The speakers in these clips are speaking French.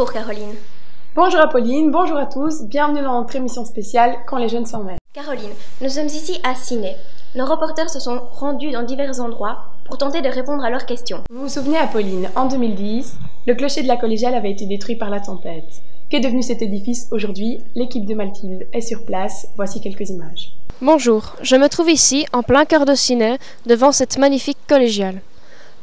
Bonjour Caroline. Bonjour Apolline, bonjour à tous, bienvenue dans notre émission spéciale Quand les jeunes s'en mêlent. Caroline, nous sommes ici à Ciney. Nos reporters se sont rendus dans divers endroits pour tenter de répondre à leurs questions. Vous vous souvenez Apolline, en 2010, le clocher de la collégiale avait été détruit par la tempête. Qu'est devenu cet édifice aujourd'hui? L'équipe de Mathilde est sur place, voici quelques images. Bonjour, je me trouve ici, en plein cœur de Ciney, devant cette magnifique collégiale.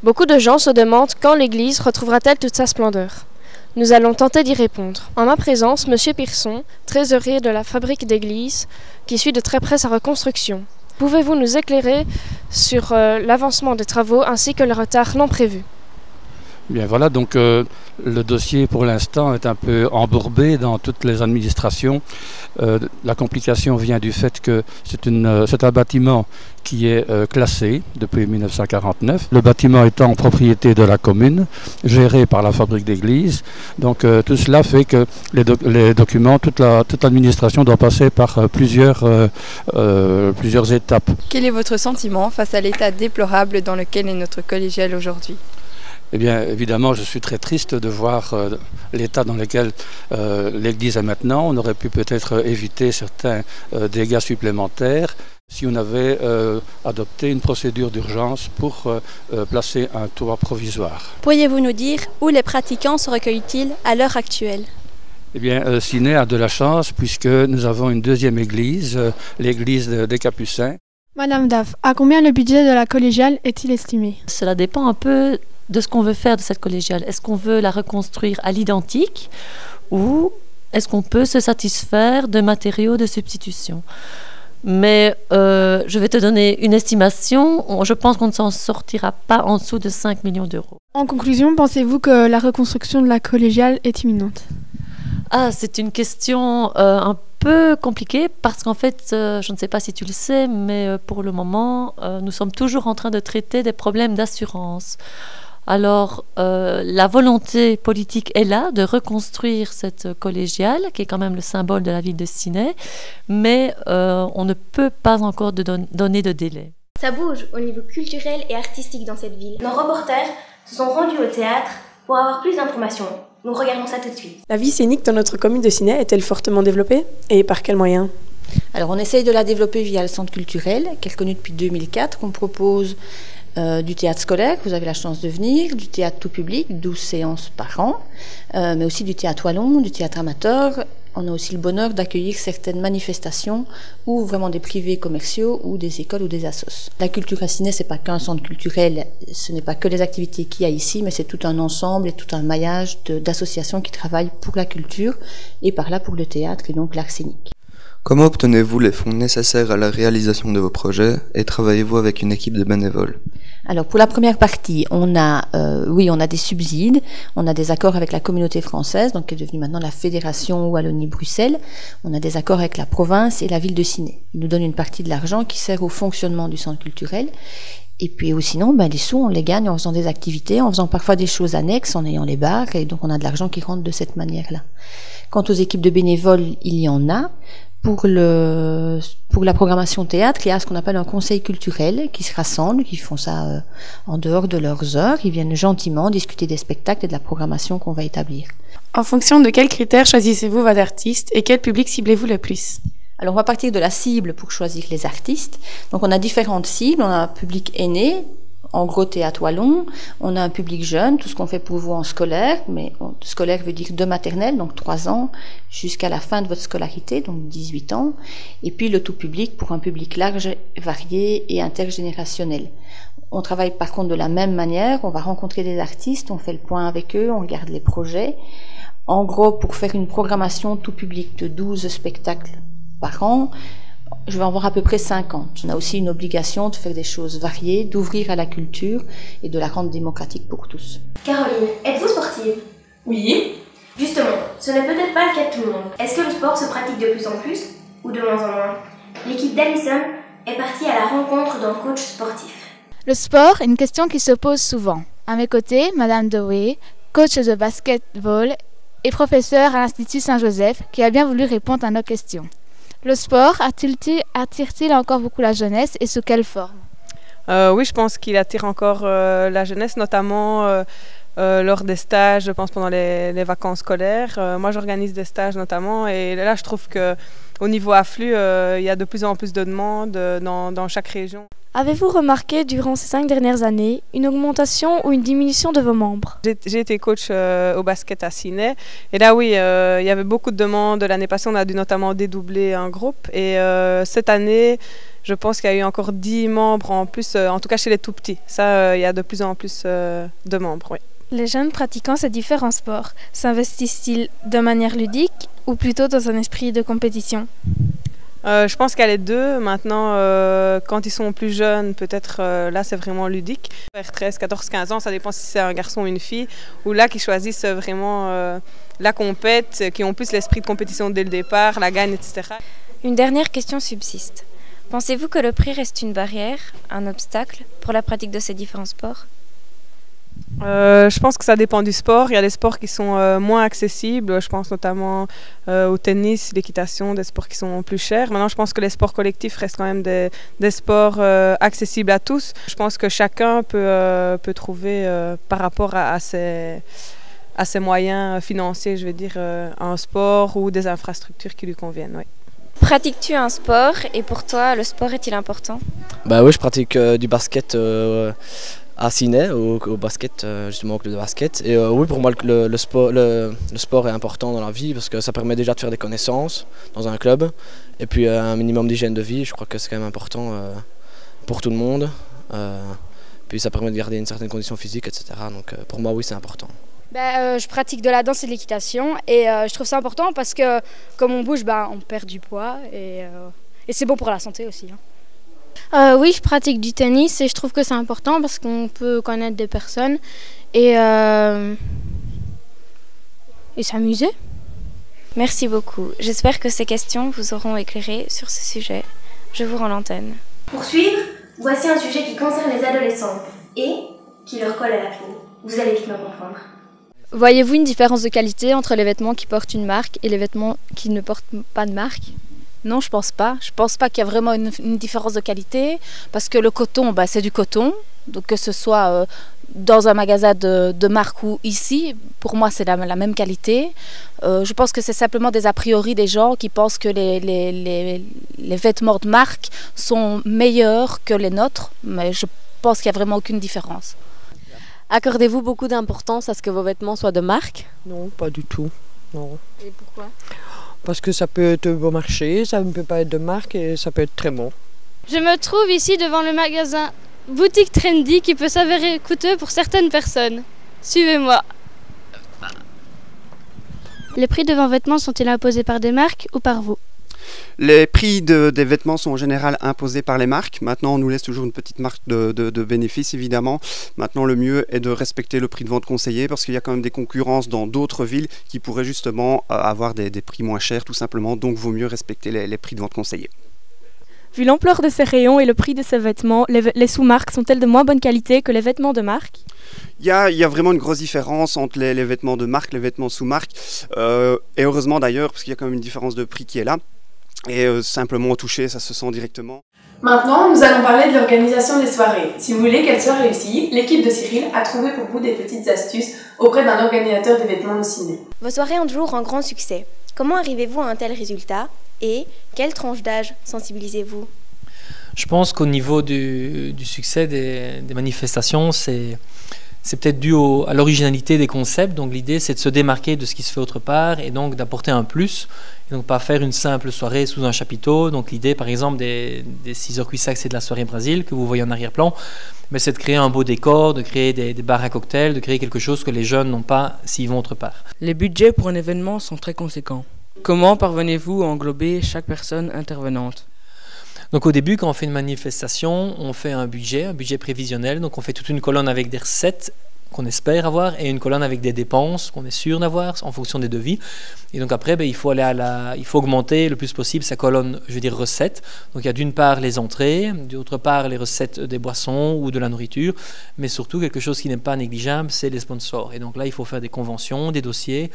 Beaucoup de gens se demandent quand l'église retrouvera-t-elle toute sa splendeur. Nous allons tenter d'y répondre. En ma présence, Monsieur Pierson, trésorier de la fabrique d'église, qui suit de très près sa reconstruction. Pouvez-vous nous éclairer sur l'avancement des travaux ainsi que le retard non prévu? Bien voilà, donc le dossier pour l'instant est un peu embourbé dans toutes les administrations. La complication vient du fait que c'est un bâtiment qui est classé depuis 1949. Le bâtiment étant en propriété de la commune, géré par la fabrique d'église. Donc tout cela fait que les documents, toute l'administration doit passer par plusieurs étapes. Quel est votre sentiment face à l'état déplorable dans lequel est notre collégiale aujourd'hui ? Eh bien, évidemment, je suis très triste de voir l'état dans lequel l'église est maintenant. On aurait pu peut-être éviter certains dégâts supplémentaires si on avait adopté une procédure d'urgence pour placer un toit provisoire. Pourriez-vous nous dire où les pratiquants se recueillent-ils à l'heure actuelle? Eh bien, Ciney a de la chance puisque nous avons une deuxième église, l'église des Capucins. Madame Daff, à combien le budget de la collégiale est-il estimé? Cela dépend un peu de ce qu'on veut faire de cette collégiale. Est-ce qu'on veut la reconstruire à l'identique ou est-ce qu'on peut se satisfaire de matériaux de substitution? Mais je vais te donner une estimation. Je pense qu'on ne s'en sortira pas en dessous de 5 millions d'euros. En conclusion, pensez-vous que la reconstruction de la collégiale est imminente? C'est une question un peu compliquée parce qu'en fait, je ne sais pas si tu le sais, mais pour le moment, nous sommes toujours en train de traiter des problèmes d'assurance. Alors, la volonté politique est là de reconstruire cette collégiale, qui est quand même le symbole de la ville de Ciney, mais on ne peut pas encore donner de délai. Ça bouge au niveau culturel et artistique dans cette ville. Nos reporters se sont rendus au théâtre pour avoir plus d'informations. Nous regardons ça tout de suite. La vie scénique dans notre commune de Ciney est-elle fortement développée? Et par quels moyens? Alors, on essaye de la développer via le centre culturel, qui est connu depuis 2004, qu'on propose du théâtre scolaire, vous avez la chance de venir, du théâtre tout public, 12 séances par an, mais aussi du théâtre wallon, du théâtre amateur. On a aussi le bonheur d'accueillir certaines manifestations ou vraiment des privés commerciaux ou des écoles ou des assos. La culture à Ciney, c'est pas qu'un centre culturel, ce n'est pas que les activités qu'il y a ici, mais c'est tout un ensemble et tout un maillage d'associations qui travaillent pour la culture et par là pour le théâtre et donc l'art scénique. Comment obtenez-vous les fonds nécessaires à la réalisation de vos projets et travaillez-vous avec une équipe de bénévoles? Alors pour la première partie, on a des subsides, on a des accords avec la communauté française, donc qui est devenue maintenant la Fédération Wallonie-Bruxelles. On a des accords avec la province et la ville de Ciney. Ils nous donnent une partie de l'argent qui sert au fonctionnement du centre culturel. Et puis sinon, les sous, on les gagne en faisant des activités, en faisant parfois des choses annexes, en ayant les bars, et donc on a de l'argent qui rentre de cette manière-là. Quant aux équipes de bénévoles, il y en a. Pour la programmation théâtre, il y a ce qu'on appelle un conseil culturel qui se rassemble, qui font ça en dehors de leurs heures. Ils viennent gentiment discuter des spectacles et de la programmation qu'on va établir. En fonction de quels critères choisissez-vous vos artistes et quel public ciblez-vous le plus? Alors on va partir de la cible pour choisir les artistes. Donc on a différentes cibles, on a un public aîné, en gros théâtre wallon, on a un public jeune, tout ce qu'on fait pour vous en scolaire, mais scolaire veut dire de maternelle, donc 3 ans, jusqu'à la fin de votre scolarité, donc 18 ans, et puis le tout public pour un public large, varié et intergénérationnel. On travaille par contre de la même manière, on va rencontrer des artistes, on fait le point avec eux, on regarde les projets. En gros, pour faire une programmation tout public de 12 spectacles par an, je vais en voir à peu près 50. On a aussi une obligation de faire des choses variées, d'ouvrir à la culture et de la rendre démocratique pour tous. Caroline, êtes-vous sportive? Oui. Justement, ce n'est peut-être pas le cas de tout le monde. Est-ce que le sport se pratique de plus en plus ou de moins en moins? L'équipe d'Alison est partie à la rencontre d'un coach sportif. Le sport est une question qui se pose souvent. À mes côtés, Madame Dewey, coach de basketball et professeure à l'Institut Saint-Joseph, qui a bien voulu répondre à nos questions. Le sport attire-t-il encore beaucoup la jeunesse et sous quelle forme? Oui, je pense qu'il attire encore la jeunesse, notamment lors des stages, je pense pendant les vacances scolaires. Moi, j'organise des stages notamment et là, je trouve qu'au niveau afflux, il y a de plus en plus de demandes dans chaque région. Avez-vous remarqué durant ces 5 dernières années une augmentation ou une diminution de vos membres? J'ai été coach au basket à Ciney et là oui, il y avait beaucoup de demandes. L'année passée, on a dû notamment dédoubler un groupe et cette année, je pense qu'il y a eu encore 10 membres en plus, en tout cas chez les tout petits. Ça, il y a de plus en plus de membres, oui. Les jeunes pratiquant ces différents sports s'investissent-ils de manière ludique ou plutôt dans un esprit de compétition? Je pense qu'il y a les deux. Maintenant, quand ils sont plus jeunes, peut-être là c'est vraiment ludique. Vers 13, 14, 15 ans, ça dépend si c'est un garçon ou une fille, ou là qui choisissent vraiment la compète, qui ont plus l'esprit de compétition dès le départ, la gagne, etc. Une dernière question subsiste. Pensez-vous que le prix reste une barrière, un obstacle pour la pratique de ces différents sports? Je pense que ça dépend du sport. Il y a des sports qui sont moins accessibles. Je pense notamment au tennis, l'équitation, des sports qui sont plus chers. Maintenant, je pense que les sports collectifs restent quand même des sports accessibles à tous. Je pense que chacun peut trouver par rapport à ses moyens financiers, je veux dire, un sport ou des infrastructures qui lui conviennent. Oui. Pratiques-tu un sport et pour toi, le sport est-il important? Bah oui, je pratique du basket à Ciney, au basket, justement au club de basket. Et oui, pour moi, le sport est important dans la vie parce que ça permet déjà de faire des connaissances dans un club. Et puis un minimum d'hygiène de vie, je crois que c'est quand même important pour tout le monde. Puis ça permet de garder une certaine condition physique, etc. Donc pour moi, oui, c'est important. Je pratique de la danse et de l'équitation et je trouve ça important parce que comme on bouge, on perd du poids et c'est bon pour la santé aussi. Oui, je pratique du tennis et je trouve que c'est important parce qu'on peut connaître des personnes et s'amuser. Merci beaucoup. J'espère que ces questions vous auront éclairé sur ce sujet. Je vous rends l'antenne. Pour suivre, voici un sujet qui concerne les adolescents et qui leur colle à la peau. Vous allez vite me comprendre. Voyez-vous une différence de qualité entre les vêtements qui portent une marque et les vêtements qui ne portent pas de marque? Non, je pense pas. Je pense pas qu'il y a vraiment une différence de qualité parce que le coton, c'est du coton. Donc que ce soit dans un magasin de marque ou ici, pour moi c'est la même qualité. Je pense que c'est simplement des a priori des gens qui pensent que les vêtements de marque sont meilleurs que les nôtres, mais je pense qu'il n'y a vraiment aucune différence. Accordez-vous beaucoup d'importance à ce que vos vêtements soient de marque? Non, pas du tout. Non. Et pourquoi? Parce que ça peut être bon marché, ça ne peut pas être de marque et ça peut être très bon. Je me trouve ici devant le magasin Boutique Trendy qui peut s'avérer coûteux pour certaines personnes. Suivez-moi. Les prix de vos vêtements sont-ils imposés par des marques ou par vous? Les prix des vêtements sont en général imposés par les marques. Maintenant, on nous laisse toujours une petite marque de bénéfice, évidemment. Maintenant, le mieux est de respecter le prix de vente conseillé parce qu'il y a quand même des concurrences dans d'autres villes qui pourraient justement avoir des prix moins chers, tout simplement. Donc, il vaut mieux respecter les prix de vente conseillés. Vu l'ampleur de ces rayons et le prix de ces vêtements, les sous-marques sont-elles de moins bonne qualité que les vêtements de marque? Il y a vraiment une grosse différence entre les vêtements de marque, les vêtements sous-marque. Et heureusement d'ailleurs, parce qu'il y a quand même une différence de prix qui est là. Et simplement au toucher, ça se sent directement. Maintenant, nous allons parler de l'organisation des soirées. Si vous voulez qu'elles soient réussies, l'équipe de Cyril a trouvé pour vous des petites astuces auprès d'un organisateur d'événements de ciné. Vos soirées ont toujours un grand succès. Comment arrivez-vous à un tel résultat et quelle tranche d'âge sensibilisez-vous? Je pense qu'au niveau du succès des manifestations, c'est peut-être dû à l'originalité des concepts. Donc l'idée, c'est de se démarquer de ce qui se fait autre part et donc d'apporter un plus. Et donc pas faire une simple soirée sous un chapiteau. Donc l'idée, par exemple, des 6h Cuissac, c'est de la soirée Brésil que vous voyez en arrière-plan. Mais c'est de créer un beau décor, de créer des bars à cocktails, de créer quelque chose que les jeunes n'ont pas s'ils vont autre part. Les budgets pour un événement sont très conséquents. Comment parvenez-vous à englober chaque personne intervenante? Donc au début, quand on fait une manifestation, on fait un budget prévisionnel. Donc on fait toute une colonne avec des recettes qu'on espère avoir et une colonne avec des dépenses qu'on est sûr d'avoir en fonction des devis. Et donc après, il faut augmenter le plus possible sa colonne, je veux dire recettes. Donc il y a d'une part les entrées, d'autre part les recettes des boissons ou de la nourriture, mais surtout quelque chose qui n'est pas négligeable, c'est les sponsors. Et donc là, il faut faire des conventions, des dossiers.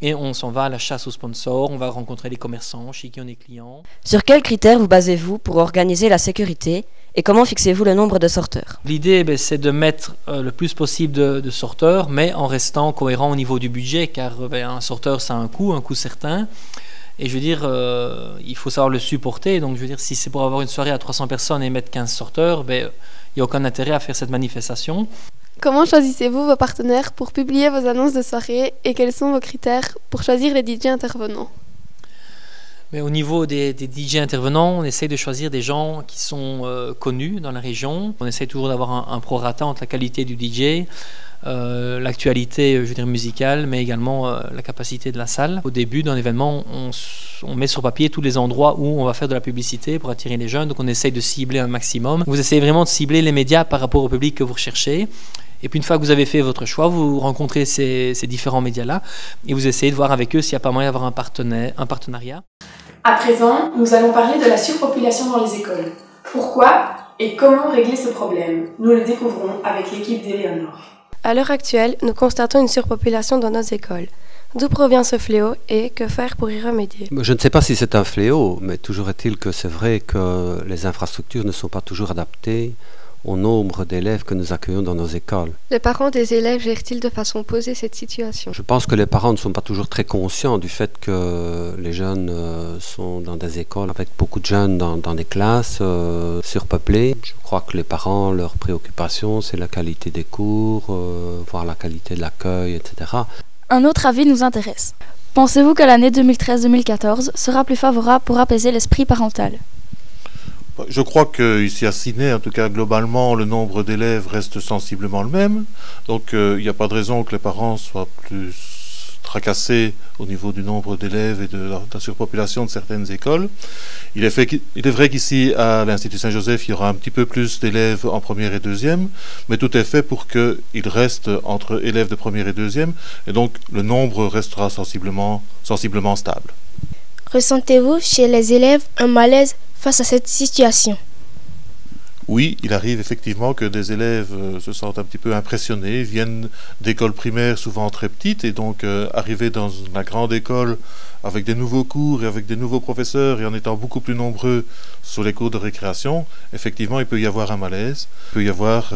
Et on s'en va à la chasse aux sponsors, on va rencontrer les commerçants chez qui on est client. Sur quels critères vous basez-vous pour organiser la sécurité Et comment fixez-vous le nombre de sorteurs? L'idée, c'est de mettre le plus possible de sorteurs, mais en restant cohérent au niveau du budget, car un sorteur, ça a un coût certain. Et je veux dire, il faut savoir le supporter. Donc, je veux dire, si c'est pour avoir une soirée à 300 personnes et mettre 15 sorteurs, il n'y a aucun intérêt à faire cette manifestation. Comment choisissez-vous vos partenaires pour publier vos annonces de soirée et quels sont vos critères pour choisir les DJ intervenants? Mais au niveau des DJ intervenants, on essaye de choisir des gens qui sont connus dans la région. On essaye toujours d'avoir un prorata entre la qualité du DJ, l'actualité musicale, mais également la capacité de la salle. Au début d'un événement, on met sur papier tous les endroits où on va faire de la publicité pour attirer les jeunes, donc on essaye de cibler un maximum. Vous essayez vraiment de cibler les médias par rapport au public que vous recherchez. Et puis une fois que vous avez fait votre choix, vous rencontrez ces différents médias-là et vous essayez de voir avec eux s'il n'y a pas moyen d'avoir un partenariat. À présent, nous allons parler de la surpopulation dans les écoles. Pourquoi et comment régler ce problème? Nous le découvrons avec l'équipe d'Éléonore. À l'heure actuelle, nous constatons une surpopulation dans nos écoles. D'où provient ce fléau et que faire pour y remédier? Je ne sais pas si c'est un fléau, mais toujours est-il que c'est vrai que les infrastructures ne sont pas toujours adaptées au nombre d'élèves que nous accueillons dans nos écoles. Les parents des élèves gèrent-ils de façon posée cette situation? Je pense que les parents ne sont pas toujours très conscients du fait que les jeunes sont dans des écoles avec beaucoup de jeunes dans des classes surpeuplées. Je crois que les parents, leur préoccupation, c'est la qualité des cours, voir la qualité de l'accueil, etc. Un autre avis nous intéresse. Pensez-vous que l'année 2013-2014 sera plus favorable pour apaiser l'esprit parental? Je crois qu'ici à Ciney, en tout cas globalement, le nombre d'élèves reste sensiblement le même. Donc il n'y a pas de raison que les parents soient plus tracassés au niveau du nombre d'élèves et de la surpopulation de certaines écoles. Il est vrai qu'ici à l'Institut Saint-Joseph, il y aura un petit peu plus d'élèves en première et deuxième, mais tout est fait pour qu'il reste entre élèves de première et deuxième, et donc le nombre restera sensiblement stable. Ressentez-vous chez les élèves un malaise face à cette situation? Oui, il arrive effectivement que des élèves se sentent un petit peu impressionnés, viennent d'écoles primaires souvent très petites, et donc arriver dans la grande école avec des nouveaux cours et avec des nouveaux professeurs et en étant beaucoup plus nombreux sur les cours de récréation, effectivement il peut y avoir un malaise, il peut y avoir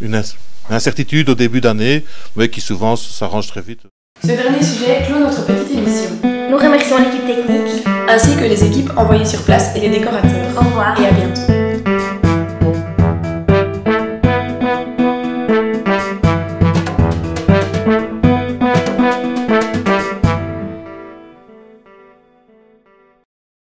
une incertitude au début d'année, mais qui souvent s'arrange très vite. Ce dernier sujet clôt notre petite émission. Nous remercions l'équipe technique ainsi que les équipes envoyées sur place et les décorateurs. Au revoir. Et